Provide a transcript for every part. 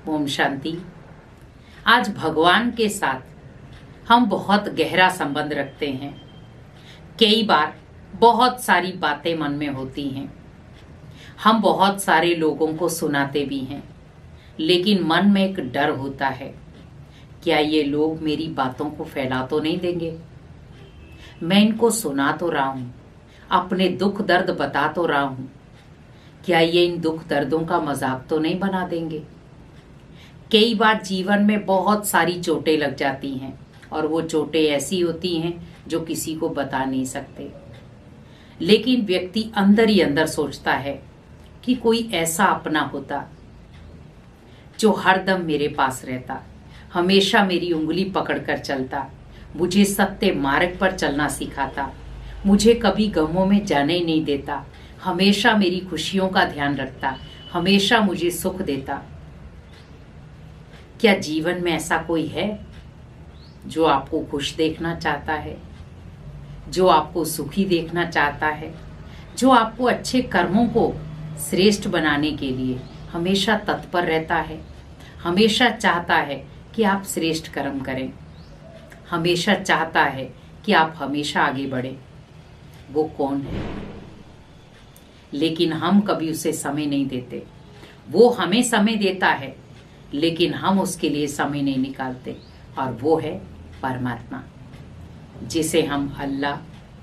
ओम शांति। आज भगवान के साथ हम बहुत गहरा संबंध रखते हैं। कई बार बहुत सारी बातें मन में होती हैं। हम बहुत सारे लोगों को सुनाते भी हैं, लेकिन मन में एक डर होता है, क्या ये लोग मेरी बातों को फैला तो नहीं देंगे। मैं इनको सुना तो रहा हूं, अपने दुख दर्द बता तो रहा हूं, क्या ये इन दुख दर्दों का मजाक तो नहीं बना देंगे। कई बार जीवन में बहुत सारी चोटें लग जाती हैं और वो चोटें ऐसी होती हैं जो किसी को बता नहीं सकते, लेकिन व्यक्ति अंदर ही अंदर सोचता है कि कोई ऐसा अपना होता जो हरदम मेरे पास रहता, हमेशा मेरी उंगली पकड़कर चलता, मुझे सत्य मार्ग पर चलना सिखाता, मुझे कभी गमों में जाने ही नहीं देता, हमेशा मेरी खुशियों का ध्यान रखता, हमेशा मुझे सुख देता। क्या जीवन में ऐसा कोई है जो आपको खुश देखना चाहता है, जो आपको सुखी देखना चाहता है, जो आपको अच्छे कर्मों को श्रेष्ठ बनाने के लिए हमेशा तत्पर रहता है, हमेशा चाहता है कि आप श्रेष्ठ कर्म करें, हमेशा चाहता है कि आप हमेशा आगे बढ़ें? वो कौन है? लेकिन हम कभी उसे समय नहीं देते। वो हमें समय देता है, लेकिन हम उसके लिए समय नहीं निकालते, और वो है परमात्मा, जिसे हम अल्लाह,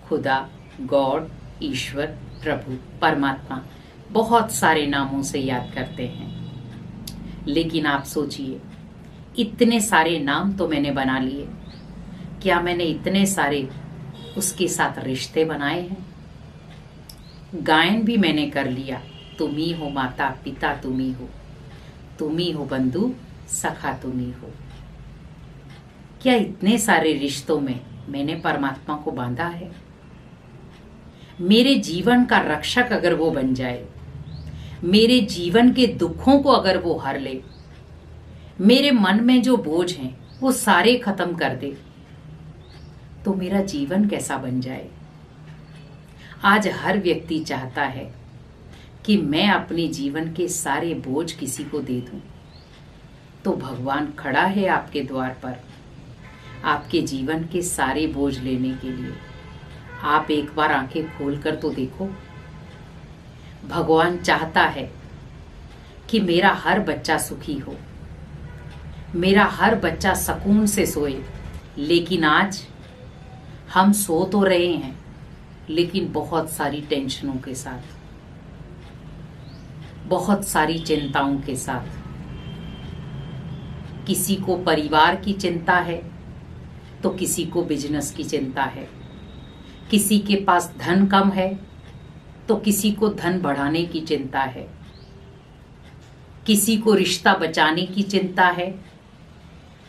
खुदा, गॉड, ईश्वर, प्रभु, परमात्मा बहुत सारे नामों से याद करते हैं। लेकिन आप सोचिए, इतने सारे नाम तो मैंने बना लिए, क्या मैंने इतने सारे उसके साथ रिश्ते बनाए हैं? गायन भी मैंने कर लिया, तुम ही हो माता पिता, तुम ही हो बंधु सखा, तुम ही हो। क्या इतने सारे रिश्तों में मैंने परमात्मा को बांधा है? मेरे जीवन का रक्षक अगर वो बन जाए, मेरे जीवन के दुखों को अगर वो हर ले, मेरे मन में जो बोझ हैं वो सारे खत्म कर दे, तो मेरा जीवन कैसा बन जाए। आज हर व्यक्ति चाहता है कि मैं अपने जीवन के सारे बोझ किसी को दे दूं, तो भगवान खड़ा है आपके द्वार पर, आपके जीवन के सारे बोझ लेने के लिए। आप एक बार आंखें खोलकर तो देखो। भगवान चाहता है कि मेरा हर बच्चा सुखी हो, मेरा हर बच्चा सुकून से सोए। लेकिन आज हम सो तो रहे हैं, लेकिन बहुत सारी टेंशनों के साथ, बहुत सारी चिंताओं के साथ। किसी को परिवार की चिंता है, तो किसी को बिजनेस की चिंता है, किसी के पास धन कम है तो किसी को धन बढ़ाने की चिंता है, किसी को रिश्ता बचाने की चिंता है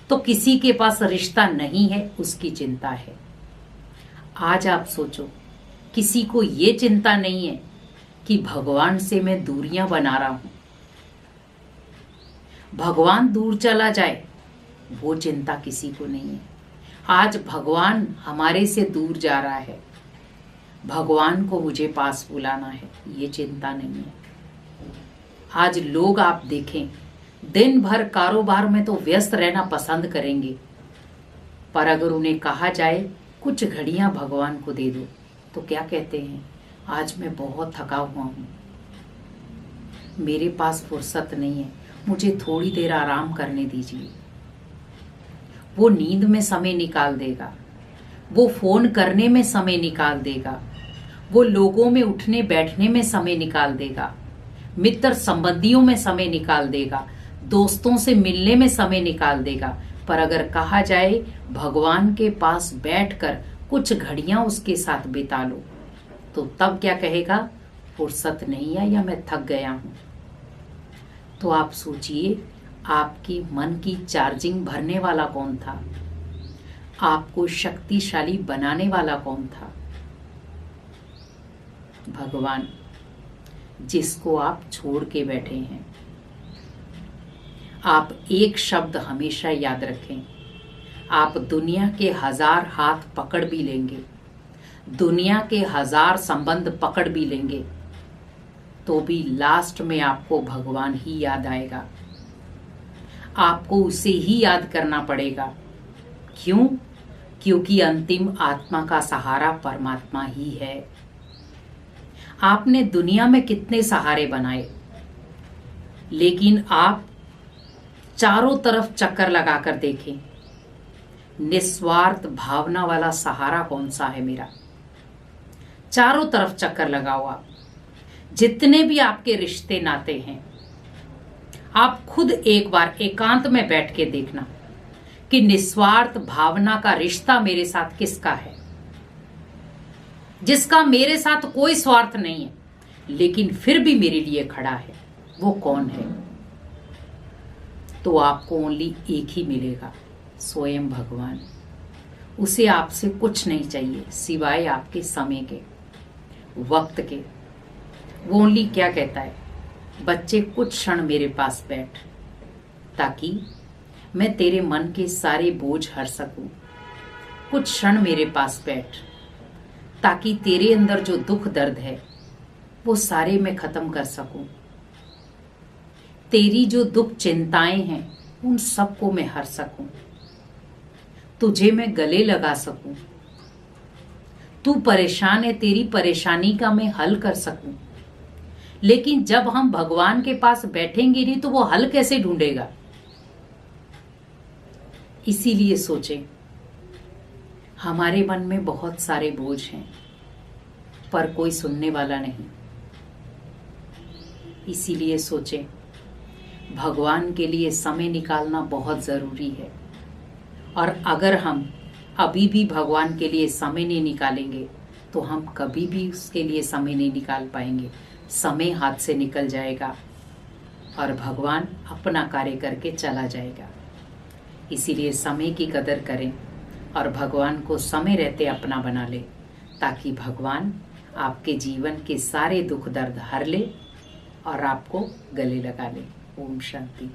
तो किसी के पास रिश्ता नहीं है उसकी चिंता है। आज आप सोचो, किसी को ये चिंता नहीं है कि भगवान से मैं दूरियां बना रहा हूं, भगवान दूर चला जाए, वो चिंता किसी को नहीं है। आज भगवान हमारे से दूर जा रहा है, भगवान को मुझे पास बुलाना है, ये चिंता नहीं है। आज लोग आप देखें, दिन भर कारोबार में तो व्यस्त रहना पसंद करेंगे, पर अगर उन्हें कहा जाए कुछ घड़ियां भगवान को दे दो, तो क्या कहते हैं? आज मैं बहुत थका हुआ हूं, मेरे पास फुर्सत नहीं है, मुझे थोड़ी देर आराम करने दीजिए। वो नींद में समय निकाल देगा, वो फोन करने में समय निकाल देगा, वो लोगों में उठने बैठने में समय निकाल देगा, मित्र संबंधियों में समय निकाल देगा, दोस्तों से मिलने में समय निकाल देगा। पर अगर कहा जाए भगवान के पास बैठकर कुछ घड़ियां उसके साथ बिता लो, तो तब क्या कहेगा? फुर्सत नहीं है या मैं थक गया हूं। तो आप सोचिए, आपकी मन की चार्जिंग भरने वाला कौन था? आपको शक्तिशाली बनाने वाला कौन था? भगवान, जिसको आप छोड़ के बैठे हैं। आप एक शब्द हमेशा याद रखें, आप दुनिया के 1000 हाथ पकड़ भी लेंगे, दुनिया के 1000 संबंध पकड़ भी लेंगे, तो भी लास्ट में आपको भगवान ही याद आएगा। आपको उसे ही याद करना पड़ेगा। क्यों? क्योंकि अंतिम आत्मा का सहारा परमात्मा ही है। आपने दुनिया में कितने सहारे बनाए, लेकिन आप चारों तरफ चक्कर लगाकर देखें, निस्वार्थ भावना वाला सहारा कौन सा है मेरा? चारों तरफ चक्कर लगाओ आप। जितने भी आपके रिश्ते नाते हैं, आप खुद एक बार एकांत में बैठ के देखना कि निस्वार्थ भावना का रिश्ता मेरे साथ किसका है, जिसका मेरे साथ कोई स्वार्थ नहीं है लेकिन फिर भी मेरे लिए खड़ा है, वो कौन है? तो आपको ओनली एक ही मिलेगा, स्वयं भगवान। उसे आपसे कुछ नहीं चाहिए सिवाय आपके समय के, वक्त के। वो ओनली क्या कहता है, बच्चे कुछ क्षण मेरे पास बैठ, ताकि मैं तेरे मन के सारे बोझ हर सकूं। कुछ क्षण मेरे पास बैठ, ताकि तेरे अंदर जो दुख दर्द है वो सारे मैं खत्म कर सकूं। तेरी जो दुख चिंताएं हैं उन सबको मैं हर सकूं, तुझे मैं गले लगा सकूं। तू परेशान है, तेरी परेशानी का मैं हल कर सकूं। लेकिन जब हम भगवान के पास बैठेंगे नहीं तो वो हल कैसे ढूंढेगा? इसीलिए सोचें, हमारे मन में बहुत सारे बोझ हैं पर कोई सुनने वाला नहीं। इसीलिए सोचें, भगवान के लिए समय निकालना बहुत जरूरी है। और अगर हम अभी भी भगवान के लिए समय नहीं निकालेंगे तो हम कभी भी उसके लिए समय नहीं निकाल पाएंगे। समय हाथ से निकल जाएगा और भगवान अपना कार्य करके चला जाएगा। इसीलिए समय की कदर करें और भगवान को समय रहते अपना बना ले, ताकि भगवान आपके जीवन के सारे दुख दर्द हर ले और आपको गले लगा ले। ओम शांति।